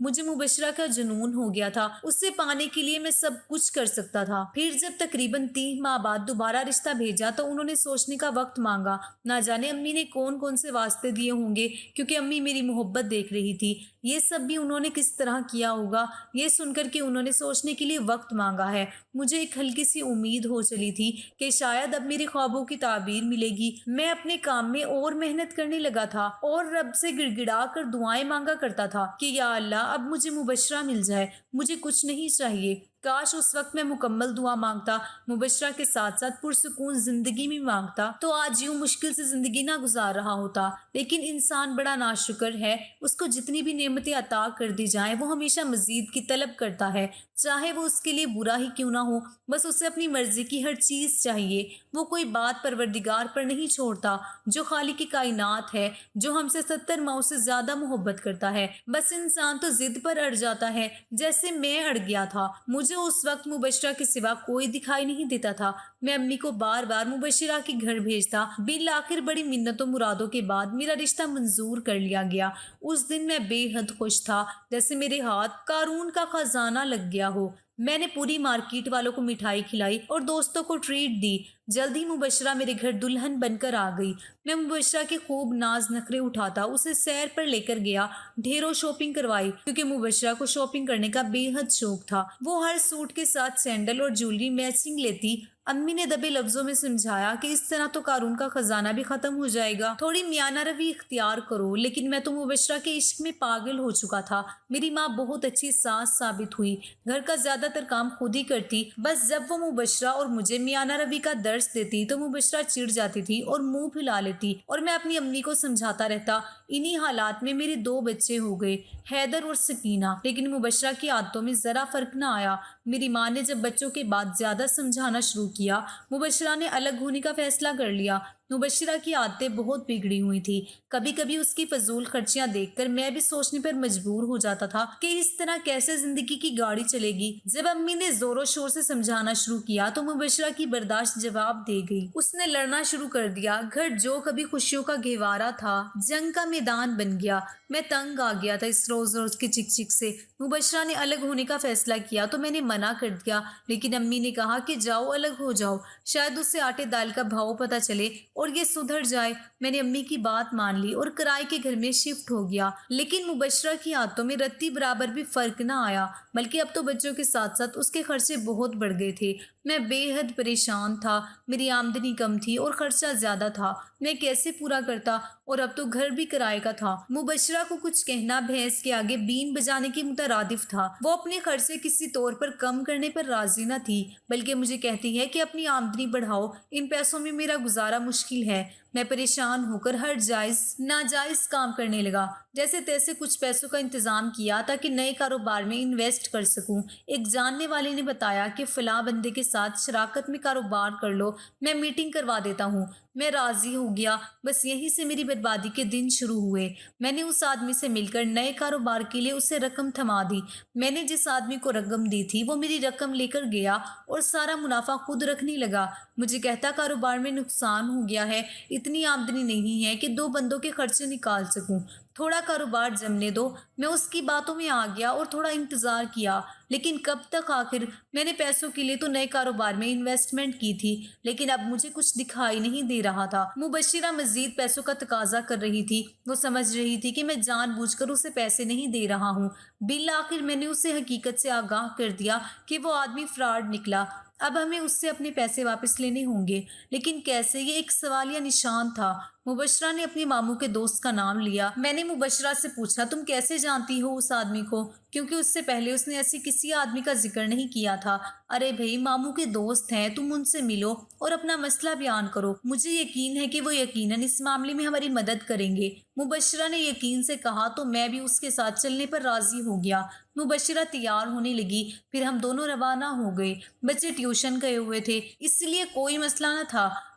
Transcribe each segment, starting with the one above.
مجھے مبشرہ کا جنون ہو گیا تھا، اسے پانے کے لیے میں سب کچھ کر سکتا تھا۔ پھر جب تقریباً 3 ماہ بعد دوبارہ رشتہ بھیجا تو انہوں نے سوچنے کا وقت مانگا۔ نہ جانے امی نے کون کون سے واسطے دیے ہوں گے، کیونکہ امی میری محبت دیکھ رہی تھی۔ یہ سب بھی انہوں نے کس طرح کیا ہوگا، یہ سن کر کہ انہوں نے سوچنے کے لیے وقت مانگا ہے، مجھے ایک ہلکی سی امید ہو چلی تھی کہ شاید اب میرے خوابوں کی تعبیر ملے گی۔ میں اپنے کام میں اور محنت کرنے لگا تھا اور رب سے گڑ گڑا کر دعائیں مانگا کرتا تھا کہ یا اللہ اب مجھے مبشرہ مل جائے، مجھے کچھ نہیں چاہیے۔ کاش اس وقت میں مکمل دعا مانگتا، مبشرہ کے ساتھ ساتھ پرسکون زندگی میں مانگتا، تو آج یوں مشکل سے زندگی نہ گزار رہا ہوتا۔ لیکن انسان بڑا ناشکر ہے، اس کو جتنی بھی نعمتیں عطا کر دی جائیں وہ ہمیشہ مزید کی طلب کرتا ہے، چاہے وہ اس کے لیے برا ہی کیوں نہ ہو۔ بس اسے اپنی مرضی کی ہر چیز چاہیے، وہ کوئی بات پروردگار پر نہیں چھوڑتا جو خالق کی کائنات ہے، جو ہم سے 70 ماؤں سے زیادہ محبت کرتا ہے۔ بس انسان تو ضد پر اڑ جاتا ہے، جیسے میں اڑ گیا تھا۔ مجھے اس وقت مبشرہ کے سوا کوئی دکھائی نہیں دیتا تھا۔ میں امی کو بار بار مبشرہ کے گھر بھیجتا، بالآخر بڑی منتوں مرادوں کے بعد میرا رشتہ منظور کر لیا گیا۔ اس دن میں بے حد خوش تھا، جیسے میرے ہاتھ قارون کا خزانہ لگ گیا ہو۔ میں نے پوری مارکیٹ والوں کو مٹھائی کھلائی اور دوستوں کو ٹریٹ دی۔ جلد ہی مبشرہ میرے گھر دلہن بن کر آ گئی۔ میں مبشرہ کے خوب ناز نخرے اٹھاتا اسے سیر پر لے کر گیا، ڈھیروں شاپنگ کروائی، کیونکہ مبشرہ کو شاپنگ کرنے کا بے حد شوق تھا۔ وہ ہر سوٹ کے ساتھ سینڈل اور جیولری میچنگ لیتی۔ امی نے دبے لفظوں میں سمجھایا کہ اس طرح تو قارون کا خزانہ بھی ختم ہو جائے گا، تھوڑی میانہ روی اختیار کرو۔ لیکن میں تو مبشرہ کے عشق میں پاگل ہو چکا تھا۔ میری ماں بہت اچھی ساس ثابت ہوئی، گھر کا زیادہ تر کام خود ہی کرتی۔ بس جب وہ مبشرہ اور مجھے میانہ روی کا درس دیتی تو مبشرہ چڑ جاتی تھی اور منہ پھلا لیتی، اور میں اپنی امی کو سمجھاتا رہتا۔ انہی حالات میں میرے 2 بچے ہو گئے، حیدر اور سکینہ۔ لیکن مبشرہ کی عادتوں میں ذرا فرق نہ آیا۔ میری ماں نے جب بچوں کے بعد زیادہ سمجھانا شروع کیا، مبشرہ نے الگ ہونے کا فیصلہ کر لیا۔ مبشرہ کی عادتیں بہت بگڑی ہوئی تھی۔ کبھی کبھی اس کی فضول خرچیاں دیکھ کر میں بھی سوچنے پر مجبور ہو جاتا تھا کہ اس طرح کیسے زندگی کی گاڑی چلے گی۔ جب امی نے زور و شور سے سمجھانا شروع کیا تو مبشرہ کی برداشت جواب دے گئی۔ اس نے لڑنا شروع کر دیا۔ گھر جو کبھی خوشیوں کا گہوارہ تھا، جنگ کا میدان بن گیا۔ میں تنگ آ گیا تھا اس روز روز کی چک چک سے۔ مبشرہ نے الگ ہونے کا فیصلہ کیا تو میں نے منع کر دیا، لیکن امی نے کہا کہ جاؤ الگ ہو جاؤ، شاید اسے آٹے دال کا بھاؤ پتہ چلے اور یہ سدھر جائے۔ میں نے امی کی بات مان لی اور کرائے کے گھر میں شفٹ ہو گیا۔ لیکن مبشرہ کی عادتوں میں رتی برابر بھی فرق نہ آیا، بلکہ اب تو بچوں کے ساتھ ساتھ اس کے خرچے بہت بڑھ گئے تھے۔ میں بے حد پریشان تھا، میری آمدنی کم تھی اور خرچہ زیادہ تھا، میں کیسے پورا کرتا؟ اور اب تو گھر بھی کرائے کا تھا۔ مبشرہ کو کچھ کہنا بھینس کے آگے بین بجانے کے مترادف تھا۔ وہ اپنے خرچے کسی طور پر کم کرنے پر راضی نہ تھی، بلکہ مجھے کہتی ہے کہ اپنی آمدنی بڑھاؤ، ان پیسوں میں میرا گزارا مشکل ہے۔ میں پریشان ہو کر ہر جائز ناجائز کام کرنے لگا، جیسے تیسے کچھ پیسوں کا انتظام کیا تاکہ نئے کاروبار میں انویسٹ کر سکوں۔ ایک جاننے والے نے بتایا کہ فلاں بندے کے ساتھ شراکت میں کاروبار کر لو، میں میٹنگ کروا دیتا ہوں۔ میں راضی ہو گیا۔ بس یہیں سے میری بربادی کے دن شروع ہوئے۔ میں نے اس آدمی سے مل کر نئے کاروبار کے لیے اسے رقم تھما دی۔ میں نے جس آدمی کو رقم دی تھی وہ میری رقم لے کر گیا اور سارا منافع خود رکھنے لگا۔ مجھے کہتا کاروبار میں نقصان ہو گیا ہے، اتنی آمدنی نہیں ہے کہ 2 بندوں کے خرچے نکال سکوں، تھوڑا کاروبار جمنے دو۔ میں اس کی باتوں میں آ گیا اور تھوڑا انتظار کیا، لیکن کب تک؟ آخر میں نے پیسوں کے لیے تو نئے کاروبار میں انویسٹمنٹ کی تھی، لیکن اب مجھے کچھ دکھائی نہیں دے رہا تھا۔ مبشرہ مزید پیسوں کا تقاضا کر رہی تھی۔ وہ سمجھ رہی تھی کہ میں جان بوجھ کر اسے پیسے نہیں دے رہا ہوں۔ بالآخر میں نے اسے حقیقت سے آگاہ کر دیا کہ وہ آدمی فراڈ نکلا۔ اب ہمیں اس سے اپنے پیسے واپس لینے ہوں گے، لیکن کیسے؟ یہ ایک سوالیہ نشان تھا۔ مبشرہ نے اپنے ماموں کے دوست کا نام لیا۔ میں نے مبشرہ سے پوچھا تم کیسے جانتی ہو اس آدمی کو، کیونکہ اس سے پہلے اس نے ایسی کسی آدمی کا ذکر نہیں کیا تھا۔ ارے بھائی، ماموں کے دوست ہیں، تم ان سے ملو اور اپنا مسئلہ بیان کرو، مجھے یقین ہے کہ وہ یقیناً اس معاملے میں ہماری مدد کریں گے۔ مبشرہ نے یقین سے کہا تو میں بھی اس کے ساتھ چلنے پر راضی ہو گیا۔ مبشرہ تیار ہونے لگی، پھر ہم دونوں روانہ ہو گئے۔ بچے ٹیوشن گئے ہوئے تھے، اس لیے کوئی مسئلہ نہ تھا۔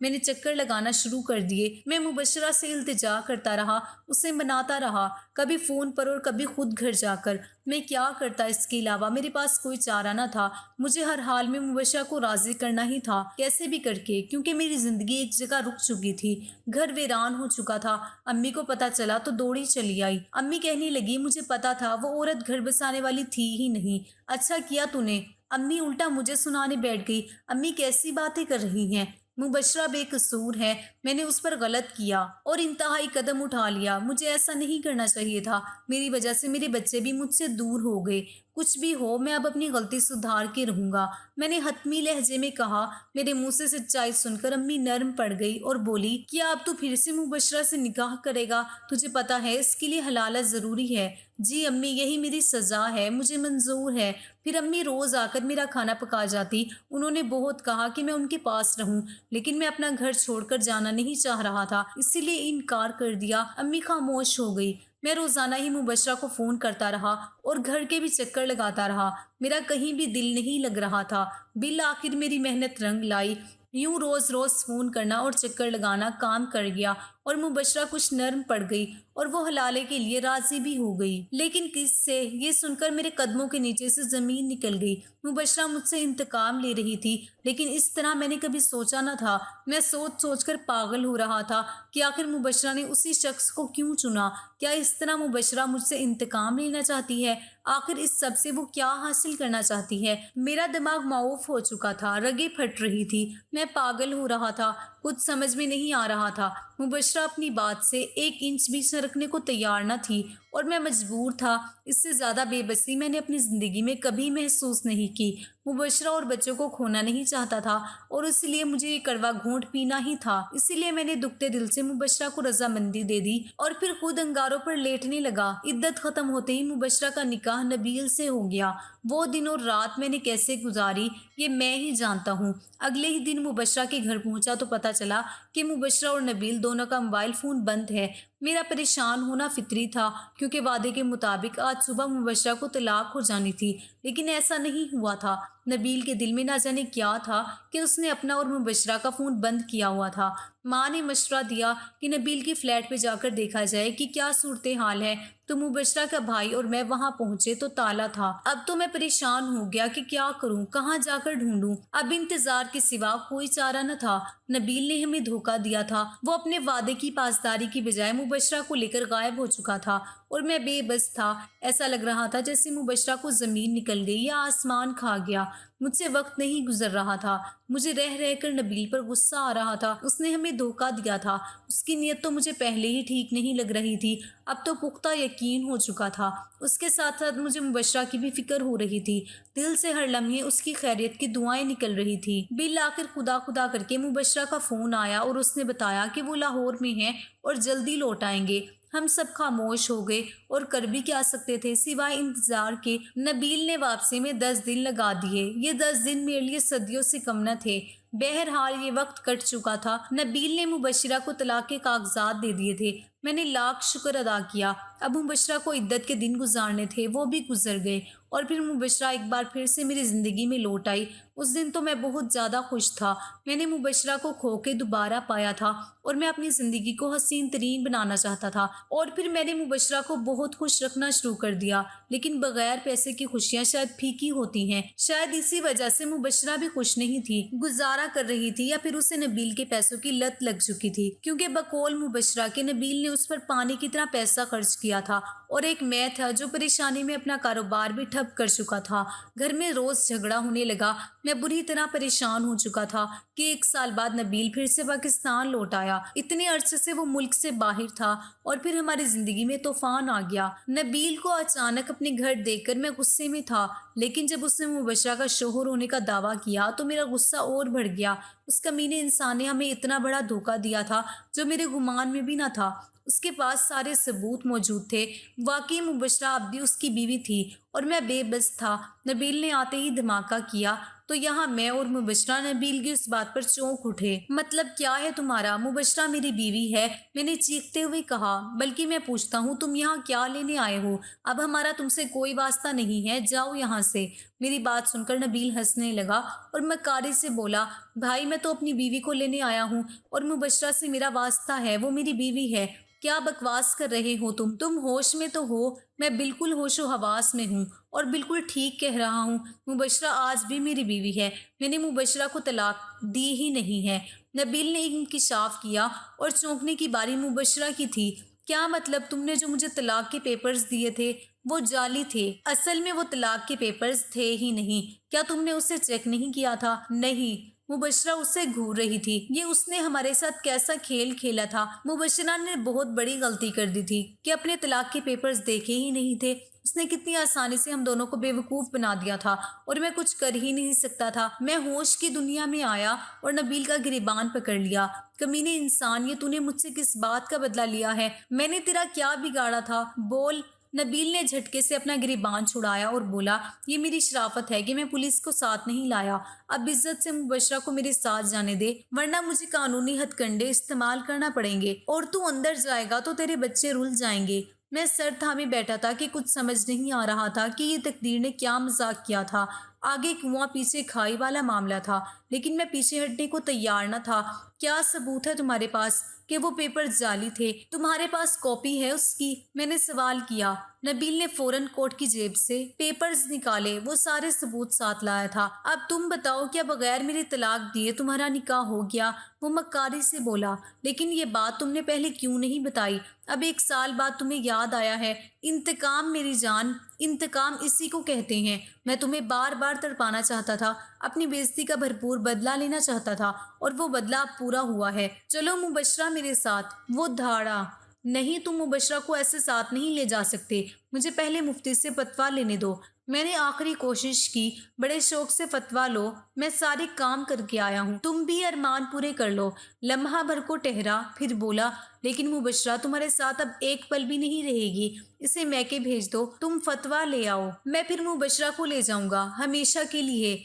میں نے چکر لگانا شروع کر دیے۔ میں مبشرہ سے التجا کرتا رہا، اسے مناتا رہا، کبھی فون پر اور کبھی خود گھر جا کر۔ میں کیا کرتا، اس کے علاوہ میرے پاس کوئی چارہ نہ تھا۔ مجھے ہر حال میں مبشرہ کو راضی کرنا ہی تھا، کیسے بھی کر کے، کیونکہ میری زندگی ایک جگہ رک چکی تھی، گھر ویران ہو چکا تھا۔ امی کو پتہ چلا تو دوڑی چلی آئی۔ امی کہنے لگی مجھے پتا تھا وہ عورت گھر بسانے والی تھی ہی نہیں، اچھا کیا تو نے۔ امی الٹا مجھے سنانے بیٹھ گئی۔ امی کیسی باتیں کر رہی ہیں، مبشرہ بے قصور ہے، میں نے اس پر غلط کیا اور انتہائی قدم اٹھا لیا، مجھے ایسا نہیں کرنا چاہیے تھا، میری وجہ سے میرے بچے بھی مجھ سے دور ہو گئے، کچھ بھی ہو میں اب اپنی غلطی سدھار کے رہوں گا، میں نے حتمی لہجے میں کہا۔ میرے منہ سے سچائی سن کر امی نرم پڑ گئی اور بولی کیا اب تو پھر سے مبشرہ سے نکاح کرے گا؟ تجھے پتا ہے اس کے لیے حلالت ضروری ہے۔ جی امی، یہی میری سزا ہے، مجھے منظور ہے۔ پھر امی روز آ کر میرا کھانا پکا جاتی۔ انہوں نے بہت کہا کہ میں ان کے پاس رہوں، لیکن میں اپنا گھر چھوڑ کر جانا نہیں چاہ رہا تھا، اسی لیے انکار کر دیا۔ امی خاموش ہو گئی۔ میں روزانہ ہی مبشرہ کو فون کرتا رہا اور گھر کے بھی چکر لگاتا رہا، میرا کہیں بھی دل نہیں لگ رہا تھا۔ بالآخر میری محنت رنگ لائی، یوں روز روز فون کرنا اور چکر لگانا کام کر گیا اور مبشرہ کچھ نرم پڑ گئی اور وہ حلالے کے لیے راضی بھی ہو گئی۔ لیکن کس سے؟ یہ سن کر میرے قدموں کے نیچے سے زمین نکل گئی۔ مبشرہ مجھ سے انتقام لے رہی تھی، لیکن اس طرح میں نے کبھی سوچا نہ تھا۔ میں سوچ سوچ کر پاگل ہو رہا تھا کہ آخر مبشرہ نے اسی شخص کو کیوں چنا؟ کیا اس طرح مبشرہ مجھ سے انتقام لینا چاہتی ہے؟ آخر اس سب سے وہ کیا حاصل کرنا چاہتی ہے؟ میرا دماغ معوف ہو چکا تھا، رگیں پھٹ رہی تھی، میں پاگل ہو رہا تھا، کچھ سمجھ میں نہیں آ رہا تھا۔ مبشرہ اپنی بات سے ایک انچ بھی سرکنے کو تیار نہ تھی اور میں مجبور تھا۔ اس سے زیادہ بے بسی میں نے اپنی زندگی میں کبھی محسوس نہیں کی۔ مبشرہ اور بچوں کو کھونا نہیں چاہتا تھا اور اس لیے مجھے یہ کڑوا گھونٹ پینا ہی تھا۔ اسی لیے میں نے دکھتے دل سے مبشرہ کو رضامندی دے دی اور پھر خود انگاروں پر لیٹنے لگا۔ عدت ختم ہوتے ہی مبشرہ کا نکاح نبیل سے ہو گیا۔ وہ دن اور رات میں نے کیسے گزاری یہ میں ہی جانتا ہوں۔ اگلے ہی دن مبشرہ کے گھر پہنچا تو پتہ چلا کہ مبشرہ اور نبیل دونوں کا موبائل فون بند ہے۔ میرا پریشان ہونا فطری تھا، کیونکہ وعدے کے مطابق آج صبح مبشرہ کو طلاق ہو جانی تھی، لیکن ایسا نہیں ہوا تھا۔ نبیل کے دل میں نہ جانے کیا تھا کہ اس نے اپنا اور مبشرہ کا فون بند کیا ہوا تھا۔ ماں نے مشورہ دیا کہ نبیل کی فلیٹ پہ جا کر دیکھا جائے کہ کیا صورتحال ہے، تو مبشرہ کا بھائی اور میں وہاں پہنچے تو تالا تھا۔ اب تو میں پریشان ہو گیا کہ کیا کروں، کہاں جا کر ڈھونڈوں۔ اب انتظار کے سوا کوئی چارہ نہ تھا۔ نبیل نے ہمیں دھوکہ دیا تھا، وہ اپنے وعدے کی پاسداری کی بجائے مبشرہ کو لے کر غائب ہو چکا تھا اور میں بے بس تھا۔ ایسا لگ رہا تھا جیسے مبشرہ کو زمین نکل گئی یا آسمان کھا گیا۔ مجھ سے وقت نہیں گزر رہا تھا، مجھے رہ رہ کر نبیل پر غصہ آ رہا تھا۔ اس نے ہمیں دھوکہ دیا تھا، اس کی نیت تو مجھے پہلے ہی ٹھیک نہیں لگ رہی تھی، اب تو پختہ یقین ہو چکا تھا۔ اس کے ساتھ ساتھ مجھے مبشرہ کی بھی فکر ہو رہی تھی، دل سے ہر لمحے اس کی خیریت کی دعائیں نکل رہی تھی۔ بالآخر خدا خدا کر کے مبشرہ کا فون آیا اور اس نے بتایا کہ وہ لاہور میں ہیں اور جلدی لوٹ آئیں گے۔ ہم سب خاموش ہو گئے اور کر بھی کیا سکتے تھے سوائے انتظار کے۔ نبیل نے واپسی میں 10 دن لگا دیے۔ یہ 10 دن میرے لیے صدیوں سے کم نہ تھے۔ بہرحال یہ وقت کٹ چکا تھا۔ نبیل نے مبشرہ کو طلاق کے کاغذات دے دیے تھے۔ میں نے لاکھ شکر ادا کیا۔ اب مبشرہ کو عدت کے دن گزارنے تھے، وہ بھی گزر گئے اور پھر مبشرہ ایک بار پھر سے میری زندگی میں لوٹ آئی۔ اس دن تو میں بہت زیادہ خوش تھا۔ میں نے مبشرہ کو کھو کے دوبارہ پایا تھا اور میں اپنی زندگی کو حسین ترین بنانا چاہتا تھا، اور پھر میں نے مبشرہ کو بہت خوش رکھنا شروع کر دیا۔ لیکن بغیر پیسے کی خوشیاں شاید پھیکی ہوتی ہیں، شاید اسی وجہ سے مبشرہ بھی خوش نہیں تھی، گزارا کر رہی تھی، یا پھر اسے نبیل کے پیسوں کی لت لگ چکی تھی، کیونکہ بقول مبشرہ کے نبیل نے اس پر پانی کی طرح پیسہ خرچ کیا تھا اور ایک میں تھا جو پریشانی میں اپنا کاروبار بھی ٹھپ کر چکا تھا۔ گھر میں روز جھگڑا ہونے لگا۔ میں بری طرح پریشان ہو چکا تھا کہ 1 سال بعد نبیل پھر سے پاکستان لوٹ آیا۔ اتنے عرصے سے وہ ملک سے باہر تھا اور پھر ہماری زندگی میں طوفان آ گیا۔ نبیل کو اچانک اپنے گھر دیکھ کر میں غصے میں تھا، لیکن جب اس نے مبشرہ کا شوہر ہونے کا دعویٰ کیا تو میرا غصہ اور بڑھ گیا۔ اس کمینے انسان نے ہمیں اتنا بڑا دھوکہ دیا تھا جو میرے گمان میں بھی نہ تھا۔ اس کے پاس سارے ثبوت موجود تھے۔ واقعی مبشرہ اب بھی اس کی بیوی تھی اور میں بے بس تھا۔ نبیل نے آتے ہی دھماکہ کیا، تو یہاں میں اور مبشرہ نبیل کی اس بات پر چونک اٹھے۔ مطلب کیا ہے تمہارا؟ مبشرہ میری بیوی ہے، میں نے چیختے ہوئے کہا۔ بلکہ میں پوچھتا ہوں تم یہاں کیا لینے آئے ہو؟ اب ہمارا تم سے کوئی واسطہ نہیں ہے، جاؤ یہاں سے۔ میری بات سن کر نبیل ہنسنے لگا اور مکاری سے بولا، بھائی میں تو اپنی بیوی کو لینے آیا ہوں اور مبشرہ سے میرا واسطہ ہے، وہ میری بیوی ہے۔ کیا بکواس کر رہے ہو تم ہوش میں تو ہو؟ میں بالکل ہوش و حواس میں ہوں اور بالکل ٹھیک کہہ رہا ہوں۔ مبشرہ آج بھی میری بیوی ہے، میں نے مبشرہ کو طلاق دی ہی نہیں ہے۔ نبیل نے انکشاف کیا اور چونکنے کی باری مبشرہ کی تھی۔ کیا مطلب؟ تم نے جو مجھے طلاق کے پیپرز دیے تھے وہ جعلی تھے؟ اصل میں وہ طلاق کے پیپرز تھے ہی نہیں۔ کیا تم نے اسے چیک نہیں کیا تھا؟ نہیں۔ مبشرہ اسے گھور رہی تھی۔ یہ اس نے ہمارے ساتھ کیسا کھیل کھیلا تھا؟ مبشرہ نے بہت بڑی غلطی کر دی تھی کہ اپنے طلاق کے پیپرز دیکھے ہی نہیں تھے۔ اس نے کتنی آسانی سے ہم دونوں کو بے وقوف بنا دیا تھا اور میں کچھ کر ہی نہیں سکتا تھا۔ میں ہوش کی دنیا میں آیا اور نبیل کا گریبان پکڑ لیا۔ کمینے انسان، یہ تو نے مجھ سے کس بات کا بدلہ لیا ہے؟ میں نے تیرا کیا بگاڑا تھا؟ بول۔ نبیل نے جھٹکے سے اپنا گریبان چھڑایا اور بولا، یہ میری شرافت ہے کہ میں پولیس کو ساتھ نہیں لایا۔ اب عزت سے مبشرہ کو میرے ساتھ جانے دے، ورنہ مجھے قانونی ہتھ کنڈے استعمال کرنا پڑیں گے اور تو اندر جائے گا تو تیرے بچے رل جائیں گے۔ میں سر تھامے بیٹھا تھا کہ کچھ سمجھ نہیں آ رہا تھا کہ یہ تقدیر نے کیا مذاق کیا تھا۔ آگے کنواں پیچھے کھائی والا معاملہ تھا، لیکن میں پیچھے ہٹنے کو تیار نہ تھا۔ کیا ثبوت ہے تمہارے پاس کہ وہ پیپر جعلی تھے؟ تمہارے پاس کاپی ہے اس کی؟ میں نے سوال کیا۔ نبیل نے فوراً کوٹ کی جیب سے پیپرز نکالے، وہ سارے ثبوت ساتھ لایا تھا۔ اب تم بتاؤ، کیا بغیر میرے طلاق دیے تمہارا نکاح ہو گیا؟ وہ مکاری سے بولا، لیکن یہ بات تم نے پہلے کیوں نہیں بتائی؟ اب 1 سال بعد تمہیں یاد آیا ہے؟ انتقام میری جان، انتقام اسی کو کہتے ہیں۔ میں تمہیں بار بار تڑپانا چاہتا تھا، اپنی بےعزتی کا بھرپور بدلہ لینا چاہتا تھا اور وہ بدلہ اب پورا ہوا ہے۔ چلو مبشرہ میرے ساتھ۔ وہ دھاڑا، نہیں تم مبشرہ کو ایسے ساتھ نہیں لے جا سکتے، مجھے پہلے مفتی سے فتویٰ لینے دو۔ میں نے آخری کوشش کی، بڑے شوق سے فتویٰ لو، میں سارے کام کر کے آیا ہوں، تم بھی ارمان پورے کر لو۔ لمحہ بھر کو ٹہرا، پھر بولا، لیکن مبشرہ تمہارے ساتھ اب ایک پل بھی نہیں رہے گی، اسے میکے بھیج دو، تم فتویٰ لے آؤ، میں پھر مبشرہ کو لے جاؤں گا ہمیشہ کے لیے،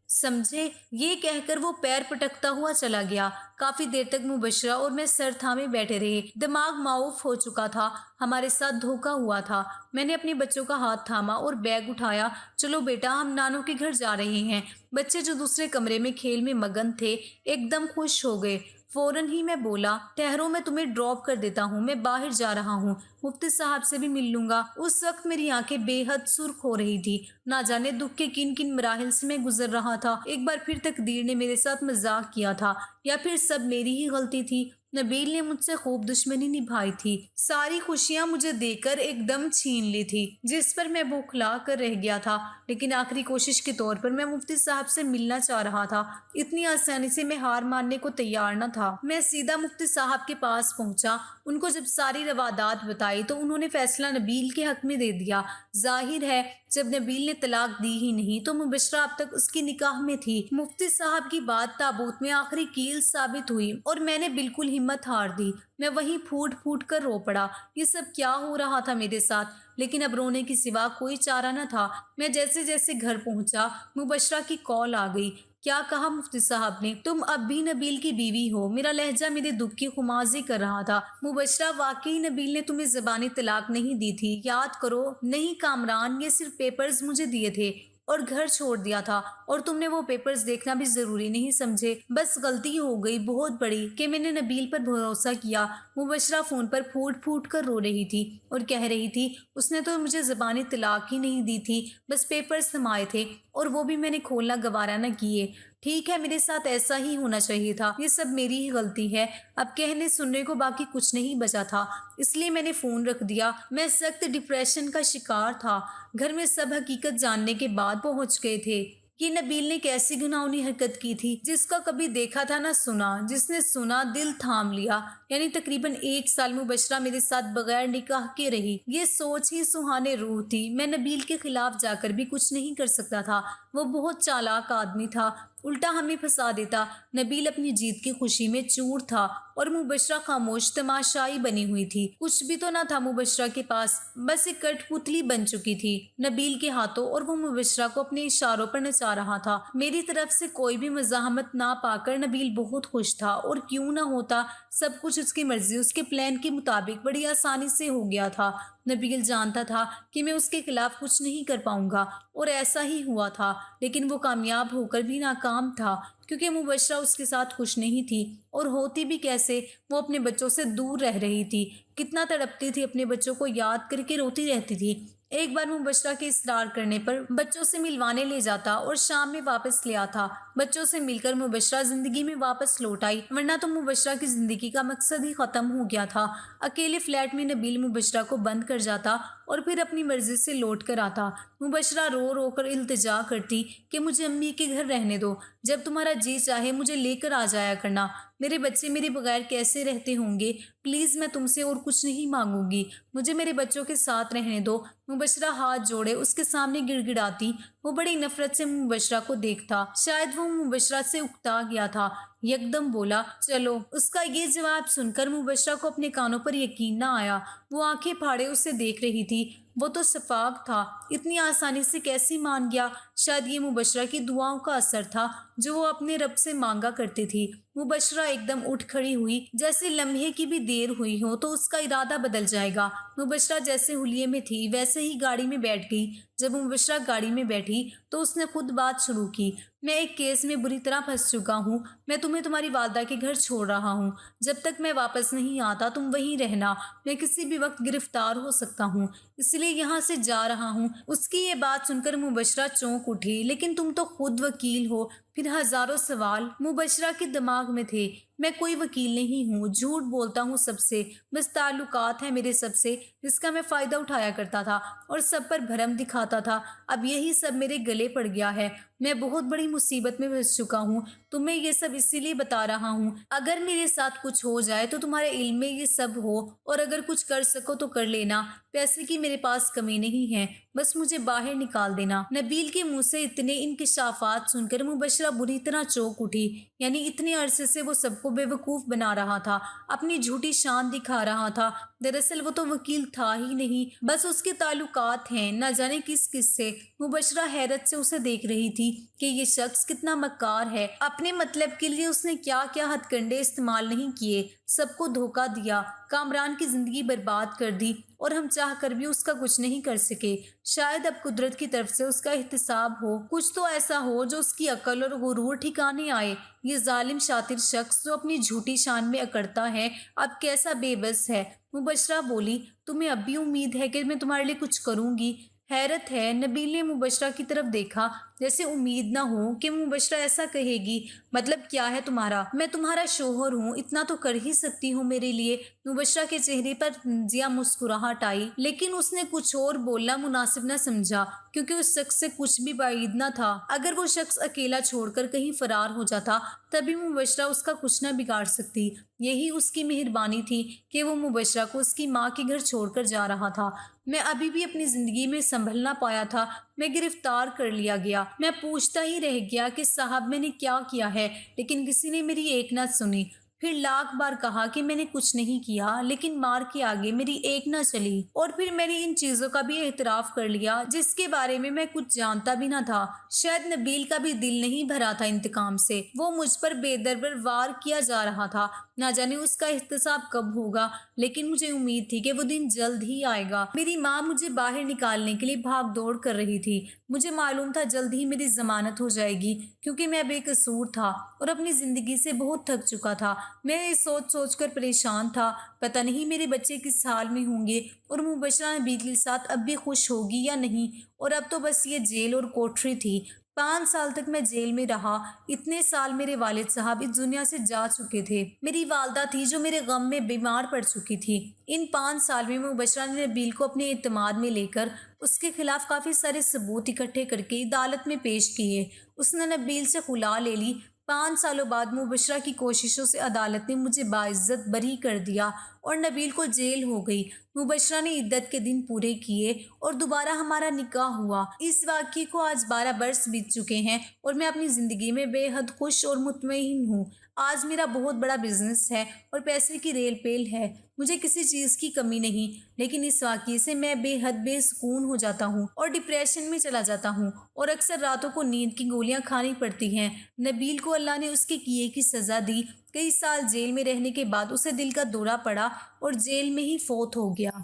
سمجھے؟ یہ کہہ کر وہ پیر پٹکتا ہوا چلا گیا۔ کافی دیر تک مبشرہ اور میں سر تھامے بیٹھے رہے۔ دماغ معاف ہو چکا تھا، ہمارے ساتھ دھوکا ہوا تھا۔ میں نے اپنے بچوں کا ہاتھ تھاما اور بیگ اٹھایا۔ چلو بیٹا، ہم نانو کے گھر جا رہے ہیں۔ بچے جو دوسرے کمرے میں کھیل میں مگن تھے ایک دم خوش ہو گئے۔ فوراً ہی میں بولا، ٹھہرو میں تمہیں ڈراپ کر دیتا ہوں، میں باہر جا رہا ہوں، مفتی صاحب سے بھی مل لوں گا۔ اس وقت میری آنکھیں بے حد سرخ ہو رہی تھی، نہ جانے دکھ کے کن کن مراحل سے میں گزر رہا تھا۔ ایک بار پھر تقدیر نے میرے ساتھ مذاق کیا تھا، یا پھر سب میری ہی غلطی تھی؟ نبیل نے مجھ سے خوب دشمنی نبھائی تھی، ساری خوشیاں مجھے دے کر ایک دم چھین لی تھی، جس پر میں بوکھلا کر رہ گیا تھا۔ لیکن آخری کوشش کے طور پر میں مفتی صاحب سے ملنا چاہ رہا تھا، اتنی آسانی سے میں ہار ماننے کو تیار نہ تھا۔ میں سیدھا مفتی صاحب کے پاس پہنچا، ان کو جب ساری روادات بتائی تو انہوں نے فیصلہ نبیل کے حق میں دے دیا۔ ظاہر ہے جب نبیل نے طلاق دی ہی نہیں تو مبشرہ اب تک اس کی نکاح میں تھی۔ مفتی صاحب کی بات تابوت میں آخری کیل ثابت ہوئی اور میں نے بالکل ہمت ہار دی، میں وہیں پھوٹ پھوٹ کر رو پڑا۔ یہ سب کیا ہو رہا تھا میرے ساتھ؟ لیکن اب رونے کی سوا کوئی چارہ نہ تھا۔ میں جیسے جیسے گھر پہنچا، مبشرہ کی کال آ گئی۔ کیا کہا مفتی صاحب نے؟ تم اب بھی نبیل کی بیوی ہو؟ میرا لہجہ میرے دکھ کی خمازی کر رہا تھا۔ مبشرہ، واقعی نبیل نے تمہیں زبانی طلاق نہیں دی تھی، یاد کرو۔ نہیں کامران، یہ صرف پیپرز مجھے دیے تھے اور گھر چھوڑ دیا تھا، اور تم نے وہ پیپرز دیکھنا بھی ضروری نہیں سمجھے۔ بس غلطی ہو گئی بہت بڑی کہ میں نے نبیل پر بھروسہ کیا۔ مبشرہ فون پر پھوٹ پھوٹ کر رو رہی تھی اور کہہ رہی تھی، اس نے تو مجھے زبانی طلاق ہی نہیں دی تھی، بس پیپرز سمائے تھے اور وہ بھی میں نے کھولنا گوارا نہ کیے۔ ٹھیک ہے، میرے ساتھ ایسا ہی ہونا چاہیے تھا، یہ سب میری ہی غلطی ہے۔ اب کہنے سننے کو باقی کچھ نہیں بچا تھا، اس لیے میں نے فون رکھ دیا۔ میں سخت ڈپریشن کا شکار تھا۔ گھر میں سب حقیقت جاننے کے بعد پہنچ گئے تھے۔ یہ نبیل نے کیسی گناہونی حرکت کی تھی، جس کا کبھی دیکھا تھا نہ سنا، جس نے سنا دل تھام لیا۔ یعنی تقریباً 1 سال مبشرہ میرے ساتھ بغیر نکاح کے رہی۔ یہ سوچ ہی سہانے روح تھی۔ میں نبیل کے خلاف جا کر بھی کچھ نہیں کر سکتا تھا، وہ بہت چالاک آدمی تھا، الٹا ہمیں پھنسا دیتا۔ نبیل اپنی جیت کی خوشی میں چور تھا اور مبشرہ خاموش تماشائی بنی ہوئی تھی۔ کچھ بھی تو نہ تھا مبشرہ کے پاس، بس ایک کٹ پتلی بن چکی تھی نبیل کے ہاتھوں، اور وہ مبشرہ کو اپنے اشاروں پر نچا رہا تھا۔ میری طرف سے کوئی بھی مزاحمت نہ پا کر نبیل بہت خوش تھا، اور کیوں نہ ہوتا، سب کچھ اس کی مرضی، اس کے پلان کے مطابق بڑی آسانی سے ہو گیا تھا۔ نبیل جانتا تھا کہ میں اس کے خلاف کچھ نہیں کر پاؤں گا، اور ایسا ہی ہوا تھا، لیکن وہ کامیاب ہو کر بھی ناکام تھا، کیونکہ مبشرہ اس کے ساتھ خوش نہیں تھی، اور ہوتی بھی کیسے، وہ اپنے بچوں سے دور رہ رہی تھی، کتنا تڑپتی تھی، اپنے بچوں کو یاد کر کے روتی رہتی تھی۔ ایک بار مبشرہ کے اصرار کرنے پر بچوں سے ملوانے لے جاتا اور شام میں واپس لے آتا۔ بچوں سے مل کر مبشرہ زندگی میں واپس لوٹ آئی، ورنہ تو مبشرہ کی زندگی کا مقصد ہی ختم ہو گیا تھا۔ اکیلے فلیٹ میں نبیل مبشرہ کو بند کر جاتا اور پھر اپنی مرضی سے لوٹ کر آتا۔ مبشرہ رو رو کر التجا کرتی کہ مجھے امی کے گھر رہنے دو، جب تمہارا جی چاہے مجھے لے کر آ جایا کرنا، میرے بچے میرے بغیر کیسے رہتے ہوں گے، پلیز میں تم سے اور کچھ نہیں مانگوں گی، مجھے میرے بچوں کے ساتھ رہنے دو۔ مبشرہ ہاتھ جوڑے اس کے سامنے گڑ گڑاتی۔ وہ بڑی نفرت سے مبشرہ کو دیکھتا، شاید وہ مبشرہ سے اکتا گیا تھا۔ یکدم بولا، چلو۔ اس کا یہ جواب سن کر مبشرہ کو اپنے کانوں پر یقین نہ آیا۔ وہ آنکھیں پھاڑے اسے دیکھ رہی تھی۔ وہ تو شفاق تھا، اتنی آسانی سے کیسے مان گیا؟ شاید یہ مبشرہ کی دعاؤں کا اثر تھا جو وہ اپنے رب سے مانگا کرتی تھی۔ مبشرہ ایک دم اٹھ کھڑی ہوئی، جیسے لمحے کی بھی دیر ہوئی ہو تو اس کا ارادہ بدل جائے گا۔ مبشرہ جیسے حلیے میں تھی ویسے ہی گاڑی میں بیٹھ گئی۔ جب مبشرہ گاڑی میں بیٹھی تو اس نے خود بات شروع کی، میں ایک کیس میں بری طرح پھنس چکا ہوں، میں تمہیں تمہاری والدہ کے گھر چھوڑ رہا ہوں، جب تک میں واپس نہیں آتا تم وہیں رہنا، میں کسی بھی وقت گرفتار ہو سکتا ہوں، اس لیے یہاں سے جا رہا ہوں۔ اس کی یہ بات سن کر مبشرہ چونک اٹھی، لیکن تم تو خود وکیل ہو، پھر ہزاروں سوال مبشرہ کے دماغ میں تھے۔ میں کوئی وکیل نہیں ہوں، جھوٹ بولتا ہوں سب سے، بس تعلقات ہیں میرے سب سے، جس کا میں فائدہ اٹھایا کرتا تھا اور سب پر بھرم دکھاتا تھا، اب یہی سب میرے گلے پڑ گیا ہے، میں بہت بڑی مصیبت میں پھنس چکا ہوں، تمہیں یہ سب اسی لیے بتا رہا ہوں، اگر میرے ساتھ کچھ ہو جائے تو تمہارے علم میں یہ سب ہو، اور اگر کچھ کر سکو تو کر لینا، پیسے کی میرے پاس کمی نہیں ہے، بس مجھے باہر نکال دینا۔ نبیل کے منہ سے اتنے انکشافات سن کر مبشرہ بری طرح چونک اٹھی، یعنی اتنے عرصے سے وہ سب کو بے وقوف بنا رہا تھا، اپنی جھوٹی شان دکھا رہا تھا، دراصل وہ تو وکیل تھا ہی نہیں، بس اس کے تعلقات ہیں نہ جانے کس کس سے۔ مبشرہ حیرت سے اسے دیکھ رہی تھی کہ یہ شخص کتنا مکار ہے، اپنے مطلب کے لیے اس نے کیا کیا ہتھ کنڈے استعمال نہیں کیے، سب کو دھوکہ دیا، کامران کی زندگی برباد کر دی، اور ہم چاہ کر بھی اس کا کچھ نہیں کر سکے۔ شاید اب قدرت کی طرف سے اس کا احتساب ہو، کچھ تو ایسا ہو جو اس کی عقل اور غرور ٹھکانے آئے۔ یہ ظالم شاطر شخص جو اپنی جھوٹی شان میں اکڑتا ہے اب کیسا بے بس ہے۔ مبشرہ بولی، تمہیں اب بھی امید ہے کہ میں تمہارے لیے کچھ کروں گی؟ حیرت ہے، نبیل نے مبشرہ کی طرف دیکھا، جیسے امید نہ ہو کہ مبشرہ ایسا کہے گی۔ مطلب کیا ہے تمہارا؟ میں تمہارا شوہر ہوں، اتنا تو کر ہی سکتی ہوں میرے لیے۔ مبشرہ کے چہرے پر زیا مسکراہٹ آئی، لیکن اس نے کچھ اور بولنا مناسب نہ سمجھا، کیونکہ اس شخص سے کچھ بھی بعید نہ تھا۔ اگر وہ شخص اکیلا چھوڑ کر کہیں فرار ہو جاتا تبھی مبشرہ اس کا کچھ نہ بگاڑ سکتی، یہی اس کی مہربانی تھی کہ وہ مبشرہ کو اس کی ماں کے گھر چھوڑ کر جا رہا تھا۔ میں ابھی بھی اپنی زندگی میں سنبھل نہ پایا تھا، میں گرفتار کر لیا گیا، میں پوچھتا ہی رہ گیا کہ صاحب میں نے کیا کیا ہے، لیکن کسی نے میری ایک نہ سنی، پھر لاکھ بار کہا کہ میں نے کچھ نہیں کیا، لیکن مار کے آگے میری ایک نہ چلی، اور پھر میں نے ان چیزوں کا بھی اعتراف کر لیا جس کے بارے میں میں کچھ جانتا بھی نہ تھا۔ شاید نبیل کا بھی دل نہیں بھرا تھا انتقام سے، وہ مجھ پر بے دربر وار کیا جا رہا تھا، نہ جانے اس کا احتساب کب ہوگا، لیکن مجھے امید تھی کہ وہ دن جلد ہی آئے گا۔ میری ماں مجھے باہر نکالنے کے لیے بھاگ دوڑ کر رہی تھی، مجھے معلوم تھا جلد ہی میری ضمانت ہو جائے گی، کیونکہ میں بے قصور تھا اور اپنی زندگی سے بہت تھک چکا تھا۔ میں یہ سوچ سوچ کر پریشان تھا، پتہ نہیں میرے بچے کس حال میں ہوں گے، اور مبشرہ نبیل کے ساتھ اب بھی خوش ہوگی یا نہیں، اور اب تو بس یہ جیل اور کوٹری تھی۔ 5 سال تک میں جیل میں رہا، اتنے سال میرے والد صاحب اس دنیا سے جا چکے تھے، میری والدہ تھی جو میرے غم میں بیمار پڑ چکی تھی۔ ان 5 سال میں مبشرہ نے نبیل کو اپنے اعتماد میں لے کر اس کے خلاف کافی سارے ثبوت اکٹھے کر کے عدالت میں پیش کیے، اس نے نبیل سے خلا لے لی، 5 سالوں بعد مبشرہ کی کوششوں سے عدالت نے مجھے باعزت بری کر دیا اور نبیل کو جیل ہو گئی۔ مبشرہ نے عدت کے دن پورے کیے اور دوبارہ ہمارا نکاح ہوا۔ اس واقعے کو آج 12 برس بیت چکے ہیں اور میں اپنی زندگی میں بے حد خوش اور مطمئن ہوں۔ آج میرا بہت بڑا بزنس ہے اور پیسے کی ریل پیل ہے، مجھے کسی چیز کی کمی نہیں، لیکن اس واقعے سے میں بے حد بے سکون ہو جاتا ہوں اور ڈپریشن میں چلا جاتا ہوں اور اکثر راتوں کو نیند کی گولیاں کھانی پڑتی ہیں۔ نبیل کو اللہ نے اس کے کیے کی سزا دی۔ کئی سال جیل میں رہنے کے بعد اسے دل کا دورہ پڑا اور جیل میں ہی فوت ہو گیا۔